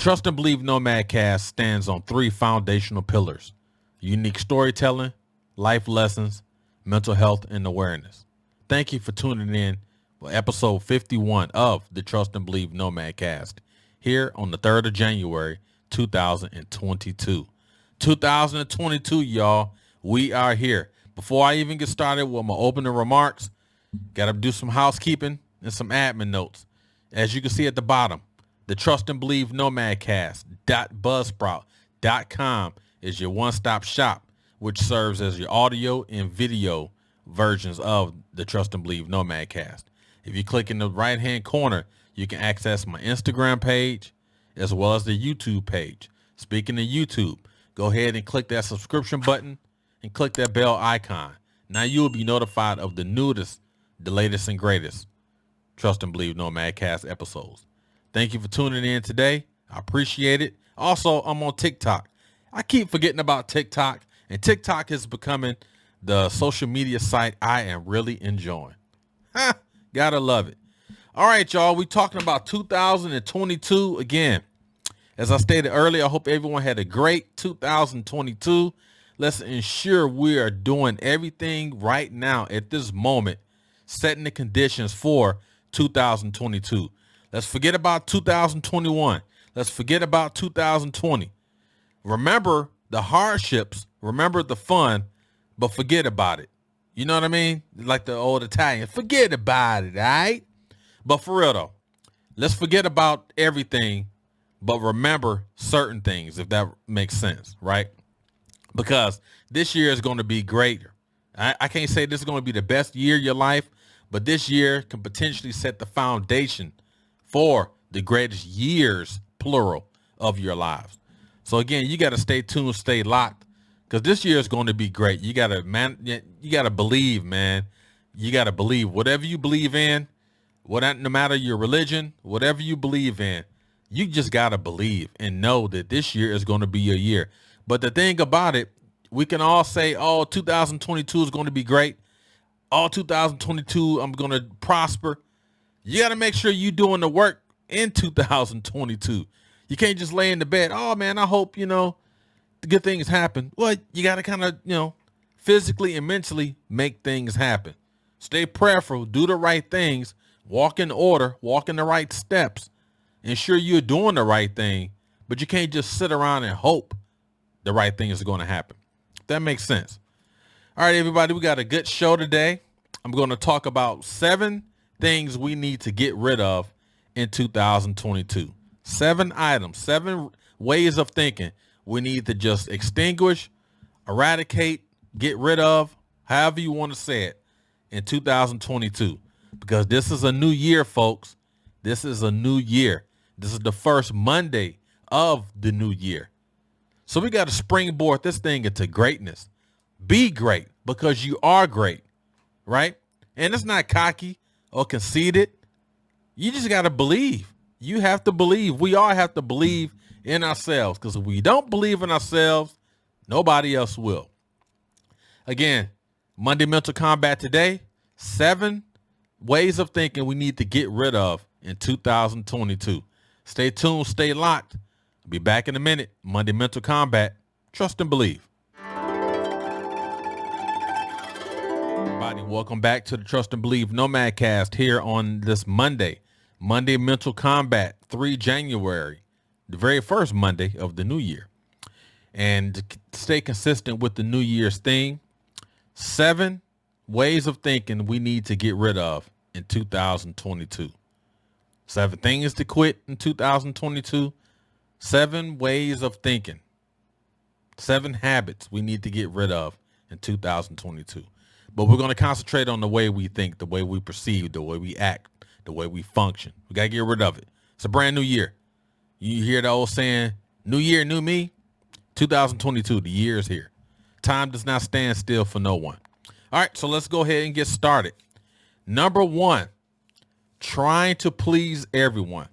Trust and Believe Nomad Cast stands on three foundational pillars: unique storytelling, life lessons, mental health, and awareness. Thank you for tuning in for episode 51 of the Trust and Believe Nomad Cast here on the 3rd of January, 2022. 2022, y'all. We are here. Before I even get started with my opening remarks, got to do some housekeeping and some admin notes. As you can see at the bottom, the Trust and Believe Nomadcast.buzzsprout.com is your one-stop shop, which serves as your audio and video versions of the Trust and Believe Nomadcast. If you click in the right-hand corner, you can access my Instagram page as well as the YouTube page. Speaking of YouTube, go ahead and click that subscription button and click that bell icon. Now you will be notified of the newest, the latest and greatest Trust and Believe Nomadcast episodes. Thank you for tuning in today. I appreciate it. Also, I'm on TikTok. I keep forgetting about TikTok, and TikTok is becoming the social media site I am really enjoying. Gotta love it. All right, y'all. We talking about 2022 again. As I stated earlier, I hope everyone had a great 2022. Let's ensure we are doing everything right now at this moment, setting the conditions for 2022. Let's forget about 2021. Let's forget about 2020. Remember the hardships, remember the fun, but forget about it. You know what I mean? Like the old Italian, forget about it, all right? But for real though, let's forget about everything, but remember certain things, if that makes sense, right? Because this year is going to be greater. I can't say this is going to be the best year of your life, but this year can potentially set the foundation for the greatest years, plural, of your lives. So again, you got to stay tuned, stay locked, because this year is going to be great. You got to believe, man. You got to believe whatever you believe in, no matter your religion, whatever you believe in, you just got to believe and know that this year is going to be your year. But the thing about it, we can all say, oh, 2022 is going to be great. Oh, 2022, I'm going to prosper. You got to make sure you're doing the work in 2022. You can't just lay in the bed. Oh, man, I hope, the good things happen. Well, you got to kind of, physically and mentally make things happen. Stay prayerful, do the right things, walk in order, walk in the right steps. Ensure you're doing the right thing, but you can't just sit around and hope the right thing is going to happen. That makes sense. All right, everybody, we got a good show today. I'm going to talk about 7 things we need to get rid of in 2022. 7 items, 7 ways of thinking we need to just extinguish, eradicate, get rid of, however you want to say it, in 2022. Because this is a new year, folks. This is a new year. This is the first Monday of the new year. So we got to springboard this thing into greatness. Be great because you are great, right? And it's not cocky or conceited. You just got to believe. You have to believe. We all have to believe in ourselves, because if we don't believe in ourselves, nobody else will. Again, Monday Mental Kombat today, 7 ways of thinking we need to get rid of in 2022. Stay tuned, stay locked. I'll be back in a minute. Monday Mental Kombat. Trust and believe. Everybody, welcome back to the Trust and Believe Nomadcast here on this Monday Mental Kombat, 3 January, the very first Monday of the new year. And to stay consistent with the New Year's theme, 7 ways of thinking we need to get rid of in 2022. 7 things to quit in 2022. 7 ways of thinking. 7 habits we need to get rid of in 2022. But we're going to concentrate on the way we think, the way we perceive, the way we act, the way we function. We got to get rid of it. It's a brand new year. You hear the old saying, new year, new me? 2022, the year is here. Time does not stand still for no one. All right, so let's go ahead and get started. Number 1, trying to please everyone.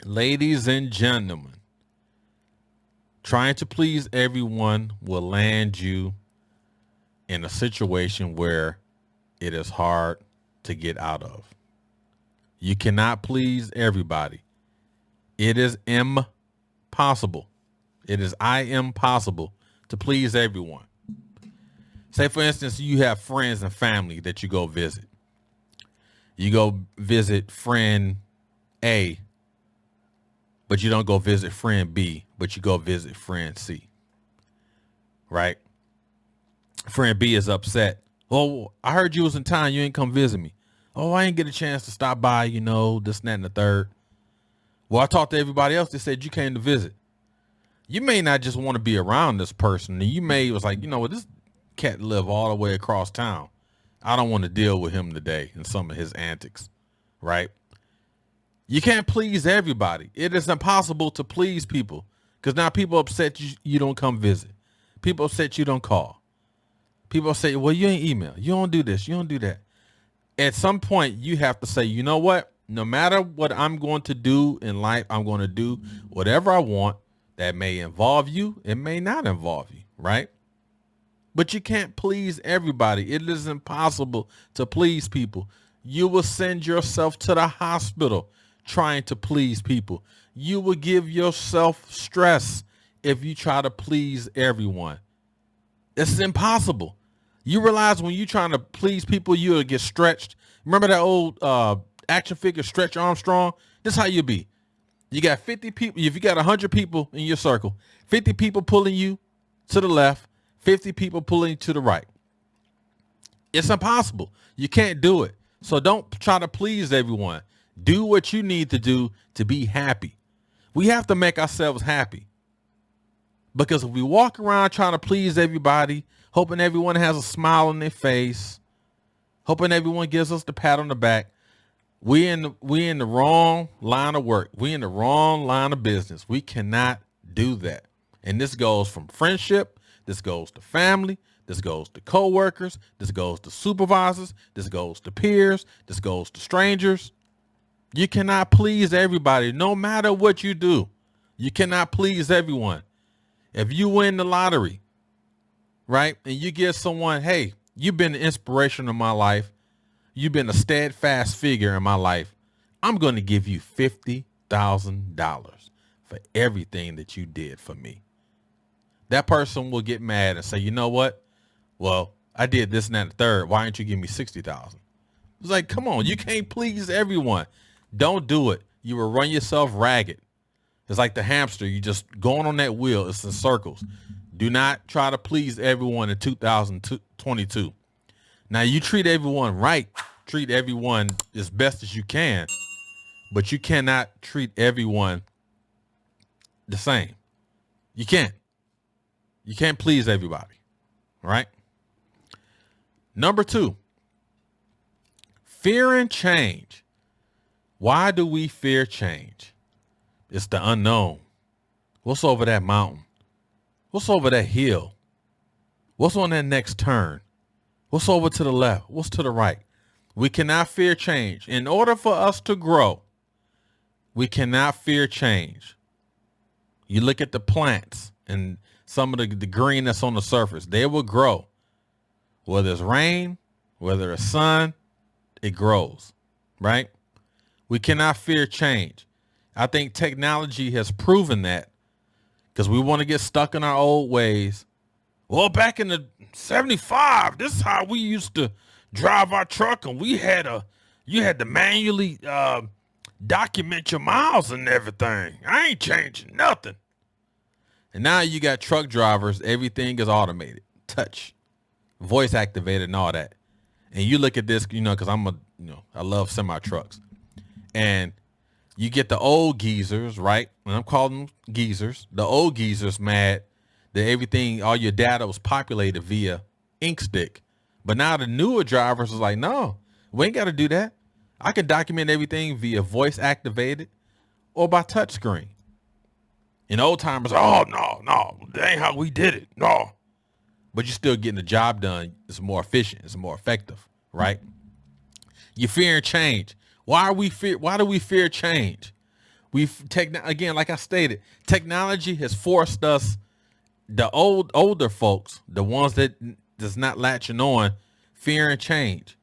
Ladies and gentlemen, trying to please everyone will land you in a situation where it is hard to get out of. You cannot please everybody. It is impossible. impossible. It is impossible to please everyone. Say, for instance, you have friends and family that you go visit. You go visit friend A, but you don't go visit friend B, but you go visit friend C. Right? Friend B is upset. Oh, I heard you was in town. You ain't come visit me. Oh, I ain't get a chance to stop by, this, that, and the third. Well, I talked to everybody else. They said you came to visit. You may not just want to be around this person. And you may was like, this cat live all the way across town. I don't want to deal with him today and some of his antics, right? You can't please everybody. It is impossible to please people because now people upset you don't come visit. People upset you don't call. People say, well, you ain't email. You don't do this. You don't do that. At some point, you have to say, you know what? No matter what I'm going to do in life, I'm going to do whatever I want. That may involve you. It may not involve you, right? But you can't please everybody. It is impossible to please people. You will send yourself to the hospital trying to please people. You will give yourself stress if you try to please everyone. It's impossible. You realize when you're trying to please people, you'll get stretched. Remember that old action figure, Stretch Armstrong? This is how you be. You got 50 people. If you got 100 people in your circle, 50 people pulling you to the left, 50 people pulling you to the right. It's impossible. You can't do it. So don't try to please everyone. Do what you need to do to be happy. We have to make ourselves happy. Because if we walk around trying to please everybody, hoping everyone has a smile on their face, hoping everyone gives us the pat on the back, we in the wrong line of work. We in the wrong line of business. We cannot do that. And this goes from friendship. This goes to family. This goes to coworkers. This goes to supervisors. This goes to peers. This goes to strangers. You cannot please everybody, no matter what you do. You cannot please everyone. If you win the lottery, right, and you give someone, hey, you've been the inspiration of my life. You've been a steadfast figure in my life. I'm going to give you $50,000 for everything that you did for me. That person will get mad and say, you know what? Well, I did this and that and the third. Why didn't you give me 60,000? It's like, come on, you can't please everyone. Don't do it. You will run yourself ragged. It's like the hamster. You just going on that wheel. It's in circles. Do not try to please everyone in 2022. Now, you treat everyone right. Treat everyone as best as you can. But you cannot treat everyone the same. You can't. You can't please everybody. Right? Number 2, fearing change. Why do we fear change? It's the unknown. What's over that mountain? What's over that hill? What's on that next turn? What's over to the left? What's to the right? We cannot fear change. In order for us to grow, we cannot fear change. You look at the plants and some of the green that's on the surface. They will grow. Whether it's rain, whether it's sun, it grows, right? We cannot fear change. I think technology has proven that because we want to get stuck in our old ways. Well, back in the 75, this is how we used to drive our truck, and you had to manually document your miles and everything. I ain't changing nothing. And now you got truck drivers. Everything is automated, touch, voice activated, and all that. And you look at this, because I love semi trucks, and you get the old geezers, right? And I'm calling them geezers. The old geezers mad that everything, all your data was populated via ink stick. But now the newer drivers is like, no, we ain't got to do that. I can document everything via voice activated or by touch screen. And old timers, oh, no, that ain't how we did it. No. But you're still getting the job done. It's more efficient. It's more effective, right? You're fearing change. Why do we fear change? Again, like I stated, technology has forced us, the older folks, the ones that does not latching on, fearing change.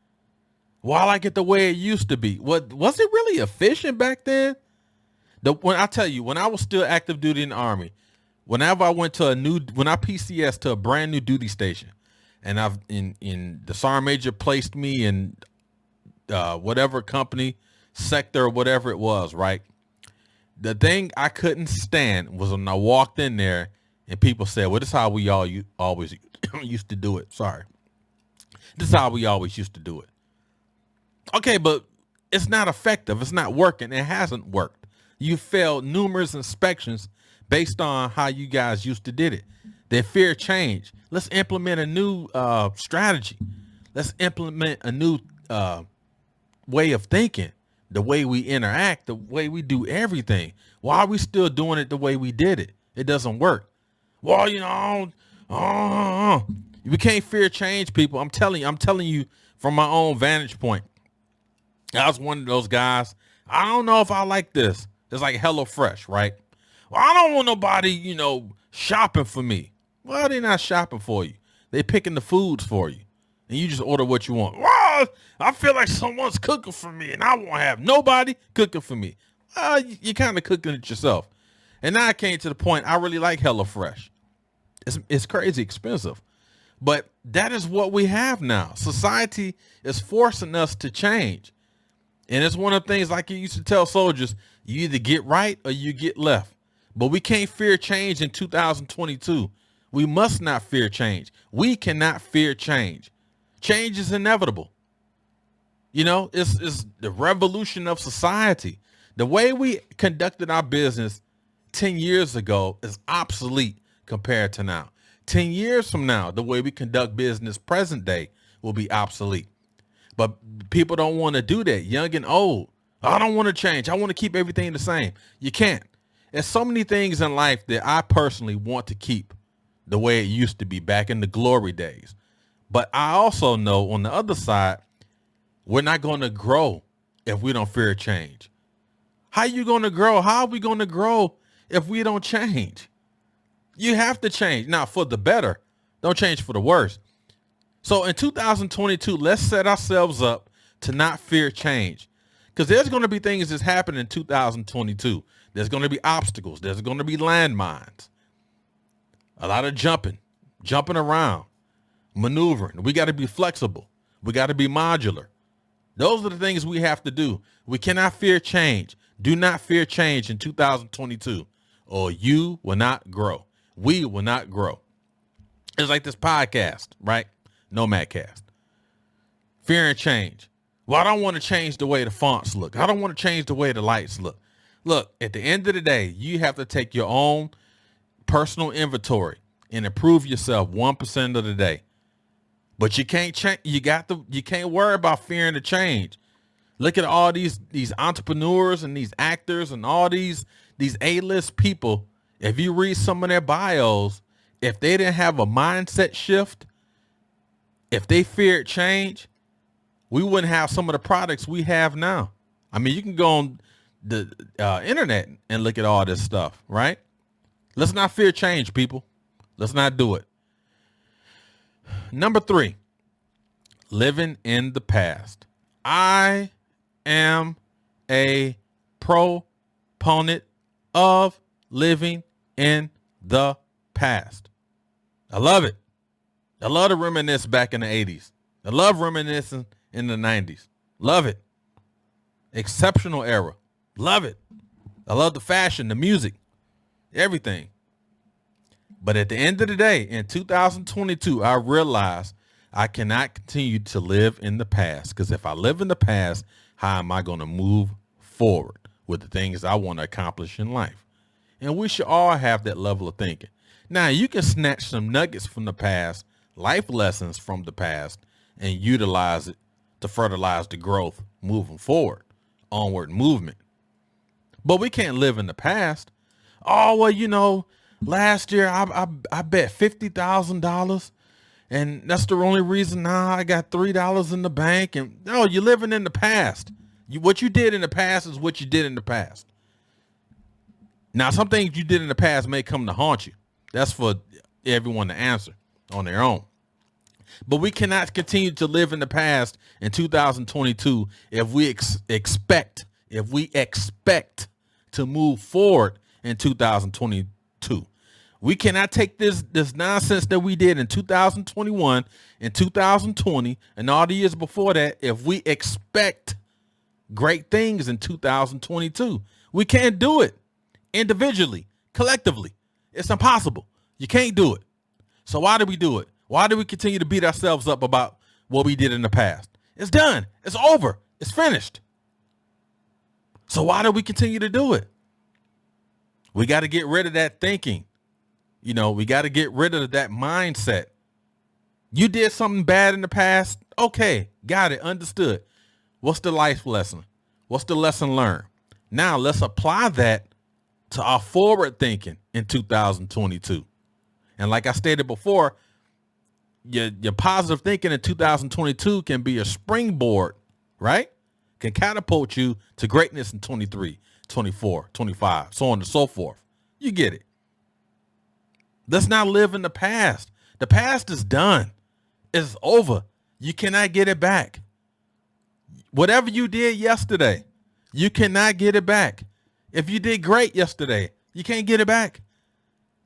Why like it the way it used to be? Was it really efficient back then? When I tell you, when I was still active duty in the Army, whenever I went to when I PCS to a brand new duty station, and in the sergeant major placed me in whatever company, sector, whatever it was, right? The thing I couldn't stand was when I walked in there and people said, well, this is how we always used to do it. Sorry. This is how we always used to do it. Okay, but it's not effective. It's not working. It hasn't worked. You failed numerous inspections based on how you guys used to did it. They fear change. Let's implement a new strategy. Let's implement a new way of thinking, the way we interact, the way we do everything. Why are we still doing it the way we did it? It doesn't work. Well, we can't fear change, people. I'm telling you from my own vantage point. I was one of those guys. I don't know if I like this. It's like HelloFresh, right? Well, I don't want nobody, shopping for me. Well, they're not shopping for you. They picking the foods for you. And you just order what you want. Well, I feel like someone's cooking for me and I won't have nobody cooking for me. You're kind of cooking it yourself. And now I came to the point I really like HelloFresh. It's crazy expensive. But that is what we have now. Society is forcing us to change. And it's one of the things, like you used to tell soldiers, you either get right or you get left. But we can't fear change in 2022. We must not fear change. We cannot fear change. Change is inevitable. It's the revolution of society. The way we conducted our business 10 years ago is obsolete compared to now. 10 years from now, the way we conduct business present day will be obsolete. But people don't want to do that, young and old. I don't want to change. I want to keep everything the same. You can't. There's so many things in life that I personally want to keep the way it used to be back in the glory days. But I also know on the other side, we're not going to grow if we don't fear change. How are you going to grow? How are we going to grow if we don't change? You have to change. Now, for the better. Don't change for the worse. So in 2022, let's set ourselves up to not fear change. Because there's going to be things that's happening in 2022. There's going to be obstacles. There's going to be landmines. A lot of jumping around, maneuvering. We got to be flexible. We got to be modular. Those are the things we have to do. We cannot fear change. Do not fear change in 2022 or you will not grow. We will not grow. It's like this podcast, right? Nomadcast. Fear and change. Well, I don't want to change the way the fonts look. I don't want to change the way the lights look. Look, at the end of the day, you have to take your own personal inventory and improve yourself 1% of the day. But you can't change. You can't worry about fearing the change. Look at all these entrepreneurs and these actors and all these A-list people. If you read some of their bios, if they didn't have a mindset shift, if they feared change, we wouldn't have some of the products we have now. I mean, you can go on the internet and look at all this stuff, right? Let's not fear change, people. Let's not do it. Number 3, living in the past. I am a proponent of living in the past. I love it. I love to reminisce back in the 80s. I love reminiscing in the 90s. Love it. Exceptional era. Love it. I love the fashion, the music, everything. But at the end of the day, in 2022, I realized I cannot continue to live in the past. Because if I live in the past, how am I going to move forward with the things I want to accomplish in life? And we should all have that level of thinking. Now, you can snatch some nuggets from the past, life lessons from the past, and utilize it to fertilize the growth moving forward, onward movement. But we can't live in the past. Oh, well, last year I bet $50,000, and that's the only reason now I got $3 in the bank. And no, you're living in the past. What you did in the past is what you did in the past. Now, some things you did in the past may come to haunt you. That's for everyone to answer on their own. But we cannot continue to live in the past in 2022 if we expect to move forward in 2022. We cannot take this nonsense that we did in 2021 and 2020 and all the years before that if we expect great things in 2022. We can't do it individually, collectively. It's impossible. You can't do it. So why do we do it? Why do we continue to beat ourselves up about what we did in the past? It's done. It's over. It's finished. So why do we continue to do it? We got to get rid of that thinking. We got to get rid of that mindset. You did something bad in the past. Okay, got it, understood. What's the life lesson? What's the lesson learned? Now let's apply that to our forward thinking in 2022. And like I stated before, your positive thinking in 2022 can be a springboard, right? Can catapult you to greatness in 23, 24, 25, so on and so forth. You get it. Let's not live in the past. The past is done. It's over. You cannot get it back. Whatever you did yesterday, you cannot get it back. If you did great yesterday, you can't get it back.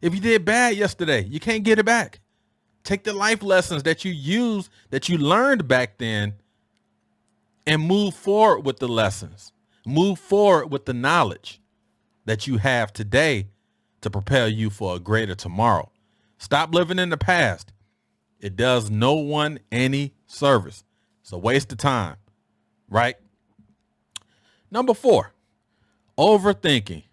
If you did bad yesterday, you can't get it back. Take the life lessons that you used, that you learned back then, and move forward with the lessons. Move forward with the knowledge that you have today to prepare you for a greater tomorrow. Stop living in the past. It does no one any service. It's a waste of time, right? Number 4, overthinking.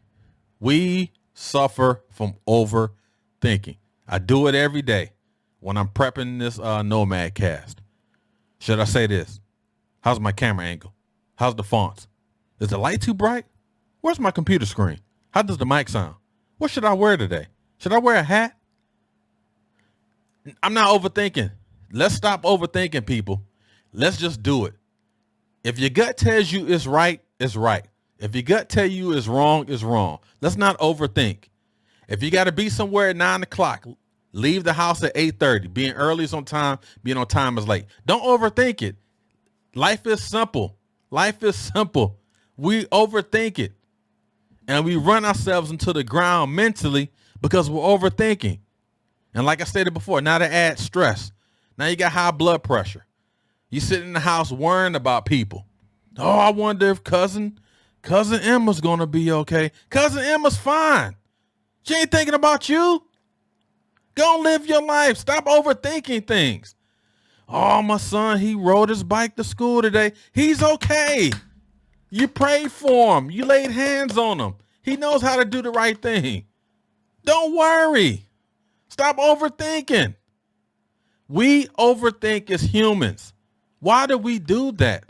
We suffer from overthinking. I do it every day when I'm prepping this Nomad cast. Should I say this? How's my camera angle? How's the fonts? Is the light too bright? Where's my computer screen? How does the mic sound? What should I wear today? Should I wear a hat? I'm not overthinking. Let's stop overthinking, people. Let's just do it. If your gut tells you it's right, it's right. If your gut tells you it's wrong, it's wrong. Let's not overthink. If you got to be somewhere at 9 o'clock, leave the house at 8:30. Being early is on time. Being on time is late. Don't overthink it. Life is simple. Life is simple. We overthink it. And we run ourselves into the ground mentally because we're overthinking. And like I stated before, now to add stress. Now you got high blood pressure. You sit in the house worrying about people. Oh, I wonder if cousin Emma's going to be okay. Cousin Emma's fine. She ain't thinking about you. Go and live your life. Stop overthinking things. Oh, my son, he rode his bike to school today. He's okay. You prayed for him. You laid hands on him. He knows how to do the right thing. Don't worry. Stop overthinking. We overthink as humans. Why do we do that?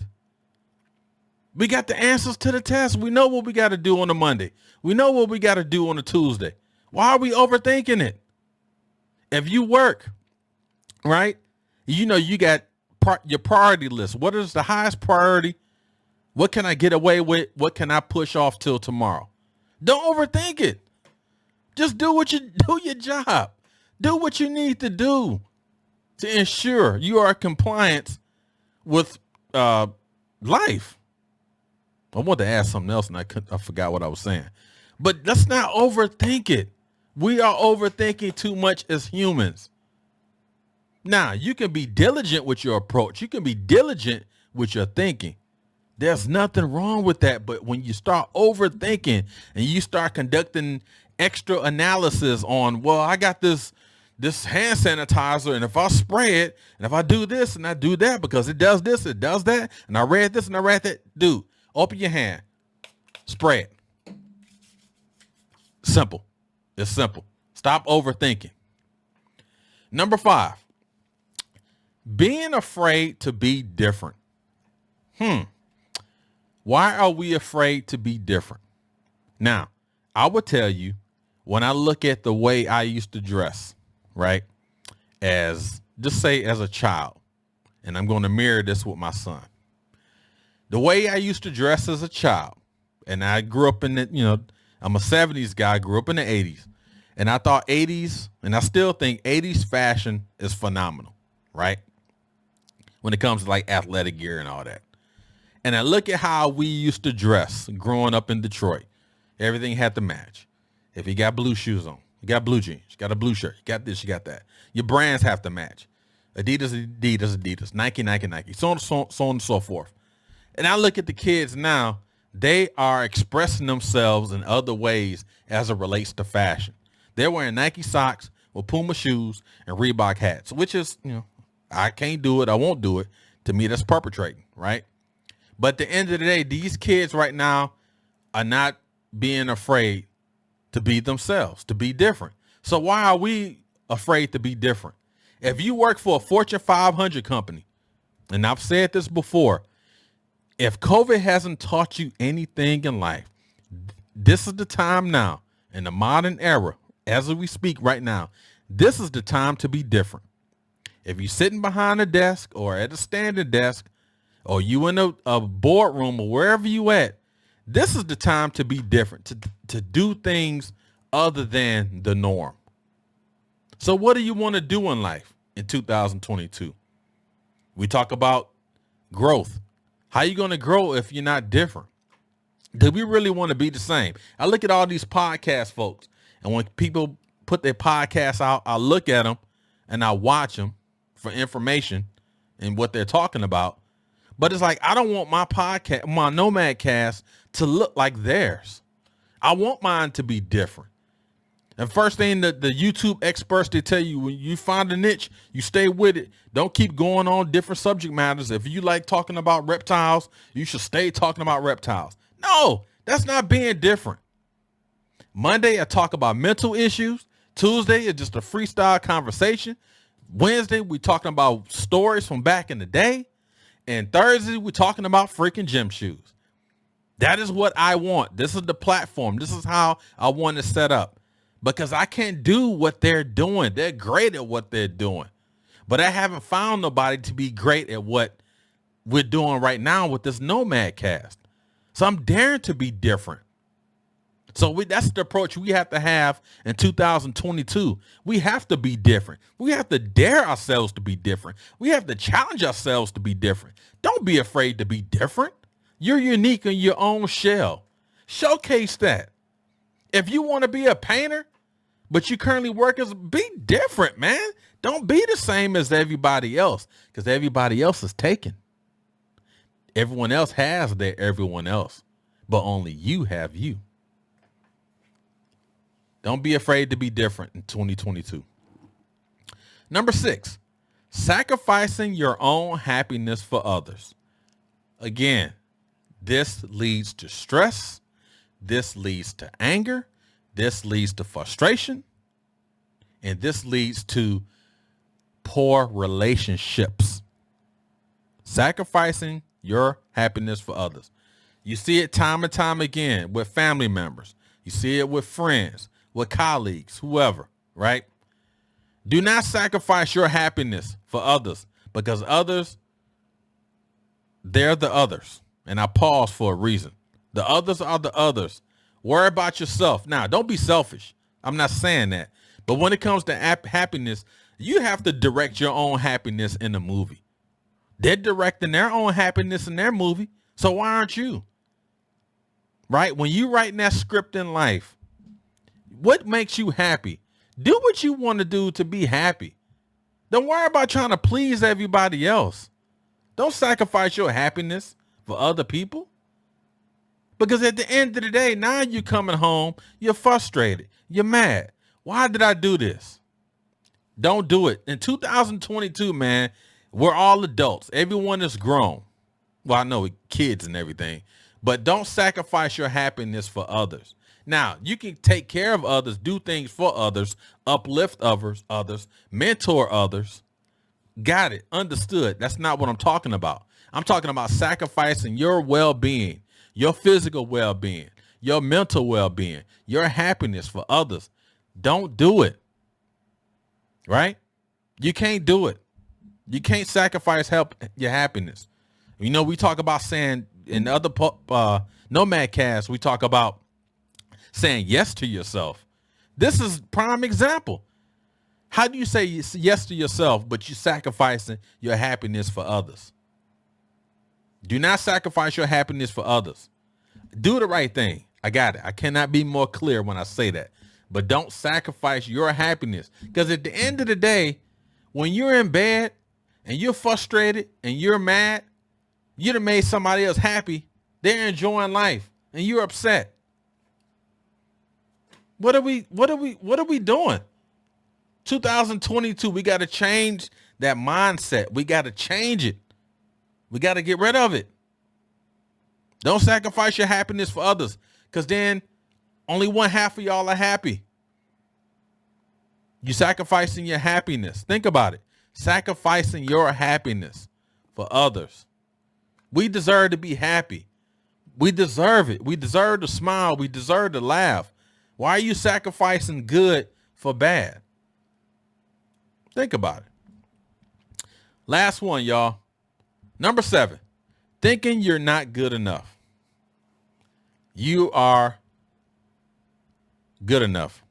We got the answers to the test. We know what we got to do on a Monday. We know what we got to do on a Tuesday. Why are we overthinking it? If you work, right, you got your priority list. What is the highest priority? What can I get away with? What can I push off till tomorrow? Don't overthink it. Just do your job. Do what you need to do to ensure you are compliant with life. I wanted to ask something else and I forgot what I was saying. But let's not overthink it. We are overthinking too much as humans. Now, you can be diligent with your approach. You can be diligent with your thinking. There's nothing wrong with that. But when you start overthinking and you start conducting extra analysis on, well, I got this hand sanitizer, and if I spray it, and if I do this and I do that because it does this, it does that, and I read this and I read that, dude, open your hand, spray it. Simple. It's simple. Stop overthinking. Number 5, being afraid to be different. Why are we afraid to be different? Now, I will tell you, when I look at the way I used to dress, right, just say as a child, and I'm going to mirror this with my son. The way I used to dress as a child, and I grew up in I'm a 70s guy, grew up in the 80s, and I thought 80s, and I still think 80s fashion is phenomenal, right? When it comes to like athletic gear and all that. And I look at how we used to dress growing up in Detroit. Everything had to match. If you got blue shoes on, you got blue jeans, you got a blue shirt, you got this, you got that. Your brands have to match. Adidas, Nike, so on and so forth. And I look at the kids now, they are expressing themselves in other ways as it relates to fashion. They're wearing Nike socks with Puma shoes and Reebok hats, which is, I can't do it. I won't do it. To me, that's perpetrating, right? But at the end of the day, these kids right now are not being afraid to be themselves, to be different. So why are we afraid to be different? If you work for a Fortune 500 company, and I've said this before, if COVID hasn't taught you anything in life, this is the time now, in the modern era, as we speak right now, this is the time to be different. If you're sitting behind a desk or at a standing desk, or you in a boardroom or wherever you at, this is the time to be different, to do things other than the norm. So what do you want to do in life in 2022? We talk about growth. How you going to grow if you're not different? Do we really want to be the same? I look at all these podcast folks, and when people put their podcasts out, I look at them and I watch them for information and what they're talking about. But it's like, I don't want my podcast, my Nomad Cast, to look like theirs. I want mine to be different. And first thing that the YouTube experts, they tell you, when you find a niche, you stay with it. Don't keep going on different subject matters. If you like talking about reptiles, you should stay talking about reptiles. No, that's not being different. Monday, I talk about mental issues. Tuesday is just a freestyle conversation. Wednesday, we're talking about stories from back in the day. And Thursday, we're talking about freaking gym shoes. That is what I want. This is the platform. This is how I want to set up. Because I can't do what they're doing. They're great at what they're doing. But I haven't found nobody to be great at what we're doing right now with this Nomad Cast. So I'm daring to be different. So that's the approach we have to have in 2022. We have to be different. We have to dare ourselves to be different. We have to challenge ourselves to be different. Don't be afraid to be different. You're unique in your own shell. Showcase that. If you want to be a painter, but you currently work as, be different, man. Don't be the same as everybody else, because everybody else is taken. Everyone else has their everyone else, but only you have you. Don't be afraid to be different in 2022. Number 6, sacrificing your own happiness for others. Again, this leads to stress. This leads to anger. This leads to frustration. And this leads to poor relationships. Sacrificing your happiness for others. You see it time and time again with family members. You see it with friends, with colleagues, whoever, right? Do not sacrifice your happiness for others, because others, they're the others. And I pause for a reason. The others are the others. Worry about yourself. Now, don't be selfish. I'm not saying that. But when it comes to happiness, you have to direct your own happiness in the movie. They're directing their own happiness in their movie. So why aren't you? Right? When you writing that script in life, what makes you happy? Do what you want to do to be happy. Don't worry about trying to please everybody else. Don't sacrifice your happiness for other people. Because at the end of the day, now you're coming home, you're frustrated, you're mad. Why did I do this? Don't do it. In 2022, man, we're all adults. Everyone is grown. Well, I know kids and everything, but don't sacrifice your happiness for others. Now, you can take care of others, do things for others, uplift others, mentor others. Got it. Understood. That's not what I'm talking about. I'm talking about sacrificing your well-being, your physical well-being, your mental well-being, your happiness for others. Don't do it. Right? You can't do it. You can't sacrifice your happiness. You know, we talk about saying in other Nomad Cast, we talk about saying yes to yourself. This is prime example. How do you say yes to yourself, but you're sacrificing your happiness for others? Do not sacrifice your happiness for others. Do the right thing. I got it. I cannot be more clear when I say that. But don't sacrifice your happiness. Because at the end of the day, when you're in bed and you're frustrated and you're mad, you done made somebody else happy. They're enjoying life and you're upset. What are we doing? 2022, we got to change that mindset. We got to change it. We got to get rid of it. Don't sacrifice your happiness for others, because then only one half of y'all are happy. You sacrificing your happiness. Think about it. Sacrificing your happiness for others. We deserve to be happy. We deserve it. We deserve to smile. We deserve to laugh. Why are you sacrificing good for bad? Think about it. Last one, y'all. Number 7, thinking you're not good enough. You are good enough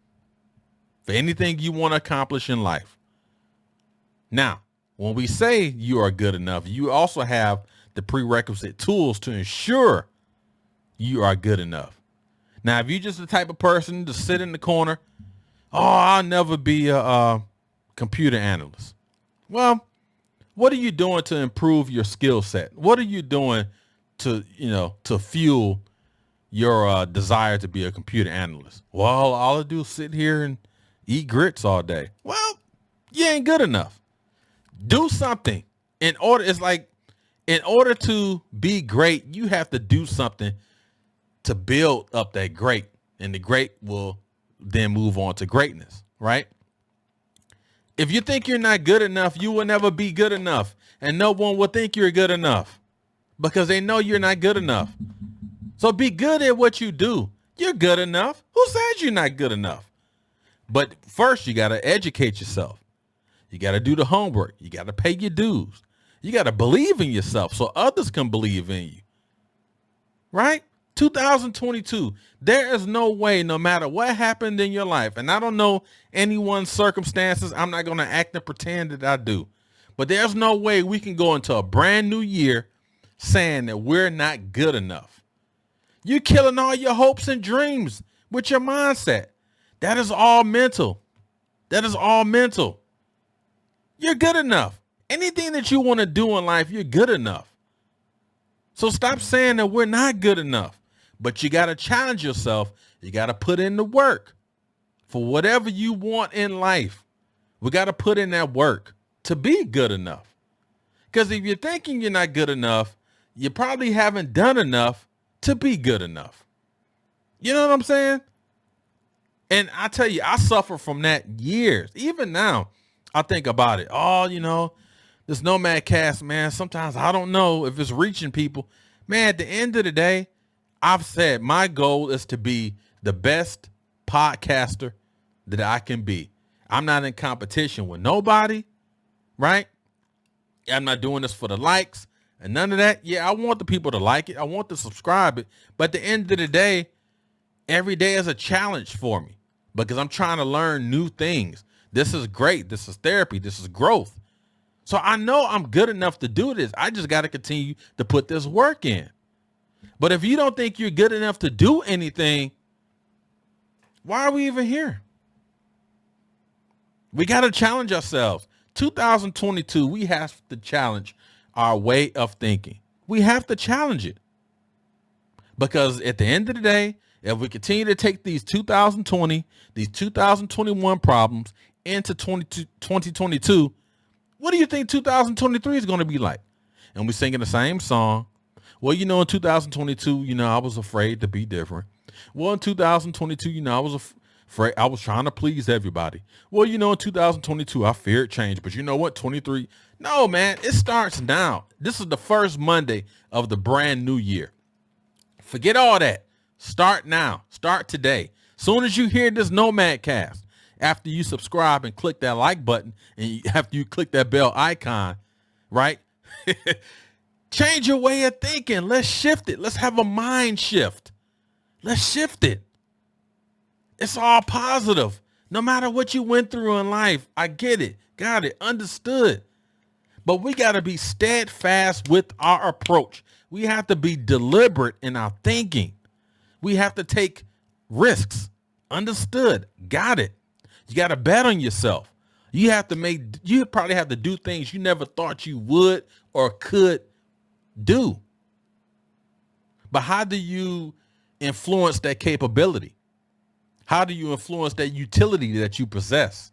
for anything you want to accomplish in life. Now, when we say you are good enough, you also have the prerequisite tools to ensure you are good enough. Now, if you're just the type of person to sit in the corner, I'll never be a computer analyst. Well, what are you doing to improve your skill set? What are you doing to fuel your desire to be a computer analyst? Well, all I do is sit here and eat grits all day. Well, you ain't good enough. Do something. In order to be great, you have to do something to build up that great, and the great will then move on to greatness, right? If you think you're not good enough, you will never be good enough, and no one will think you're good enough because they know you're not good enough. So be good at what you do. You're good enough. Who says you're not good enough? But first, you got to educate yourself. You got to do the homework. You got to pay your dues. You got to believe in yourself so others can believe in you. Right? 2022, there is no way, no matter what happened in your life, and I don't know anyone's circumstances, I'm not going to act and pretend that I do, but there's no way we can go into a brand new year saying that we're not good enough. You're killing all your hopes and dreams with your mindset. That is all mental. That is all mental. You're good enough. Anything that you want to do in life, you're good enough. So stop saying that we're not good enough. But you got to challenge yourself. You got to put in the work for whatever you want in life. We got to put in that work to be good enough. Because if you're thinking you're not good enough, you probably haven't done enough to be good enough. You know what I'm saying? And I tell you, I suffer from that years. Even now, I think about it. This Nomad Cast, man, sometimes I don't know if it's reaching people. Man, at the end of the day, I've said my goal is to be the best podcaster that I can be. I'm not in competition with nobody, right? I'm not doing this for the likes and none of that. Yeah, I want the people to like it. I want to subscribe it. But at the end of the day, every day is a challenge for me because I'm trying to learn new things. This is great. This is therapy. This is growth. So I know I'm good enough to do this. I just got to continue to put this work in. But if you don't think you're good enough to do anything, why are we even here? We got to challenge ourselves. 2022, we have to challenge our way of thinking. We have to challenge it. Because at the end of the day, if we continue to take these 2020, these 2021 problems into 2022, what do you think 2023 is going to be like? And we're singing the same song. Well, in 2022, I was afraid to be different. Well, in 2022, I was afraid. I was trying to please everybody. Well, in 2022, I feared change. But you know what? 23. No, man, it starts now. This is the first Monday of the brand new year. Forget all that. Start now. Start today. Soon as you hear this Nomad Cast, after you subscribe and click that like button, and after you click that bell icon, right? Change your way of thinking. Let's shift it. Let's have a mind shift. Let's shift it. It's all positive. No matter what you went through in life, I get it. Got it. Understood. But we got to be steadfast with our approach. We have to be deliberate in our thinking. We have to take risks. Understood. Got it. You got to bet on yourself. You probably have to do things you never thought you would or could do. But how do you influence that capability? How do you influence that utility that you possess?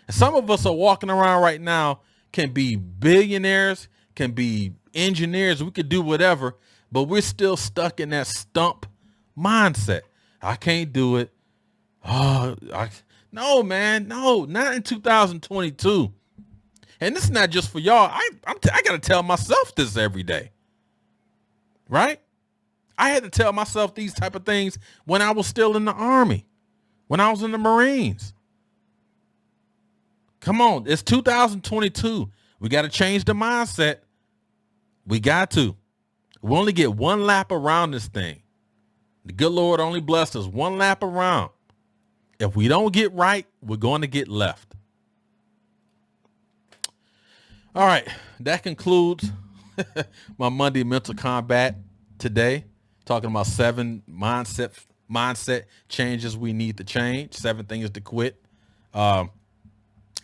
And some of us are walking around right now, can be billionaires, can be engineers, we could do whatever, but we're still stuck in that stump mindset. I can't do it. No, man, no, not in 2022. And this is not just for y'all. I got to tell myself this every day, right? I had to tell myself these type of things when I was still in the Army, when I was in the Marines. Come on, it's 2022. We got to change the mindset. We got to. We only get one lap around this thing. The good Lord only blessed us one lap around. If we don't get right, we're going to get left. All right, that concludes my Monday Mental Kombat today. Talking about 7 mindset changes we need to change, 7 things to quit. And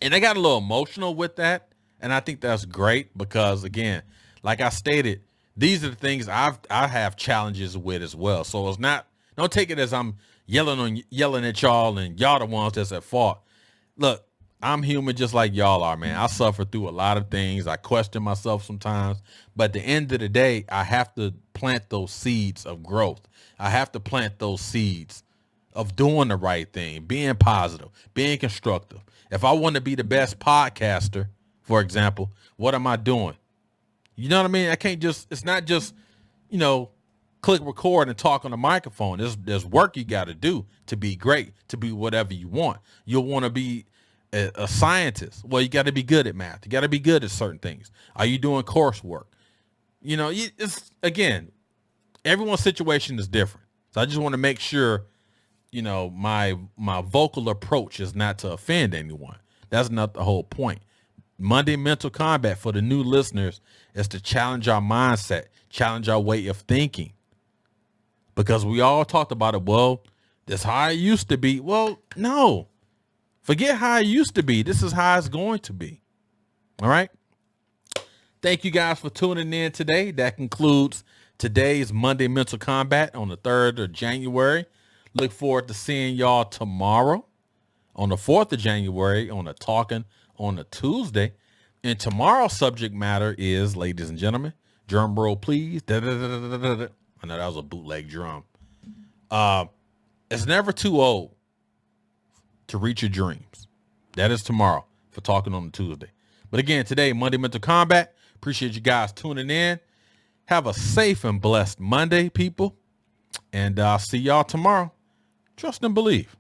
I got a little emotional with that. And I think that's great because, again, like I stated, these are the things I have challenges with as well. So it's not, don't take it as I'm yelling at y'all and y'all the ones that's at fault. Look, I'm human just like y'all are, man. I suffer through a lot of things. I question myself sometimes. But at the end of the day, I have to plant those seeds of growth. I have to plant those seeds of doing the right thing, being positive, being constructive. If I want to be the best podcaster, for example, what am I doing? You know what I mean? I can't just, it's not just, click record and talk on the microphone. There's work you got to do to be great, to be whatever you want. You'll want to be a scientist. Well, you got to be good at math. You got to be good at certain things. Are you doing coursework? It's, again, everyone's situation is different. So I just want to make sure, my vocal approach is not to offend anyone. That's not the whole point. Monday Mental Kombat for the new listeners is to challenge our mindset, challenge our way of thinking. Because we all talked about it. Well, this how I used to be. Well, no. Forget how I used to be. This is how it's going to be. All right. Thank you guys for tuning in today. That concludes today's Monday Mental Kombat on the 3rd of January. Look forward to seeing y'all tomorrow on the 4th of January on the Talking on a Tuesday. And tomorrow's subject matter is, ladies and gentlemen, drum roll, please. I know that was a bootleg drum. It's never too old to reach your dreams. That is tomorrow for Talking on a Tuesday. But again, today, Monday Mental Kombat. Appreciate you guys tuning in. Have a safe and blessed Monday, people. And I'll see y'all tomorrow. Trust and believe.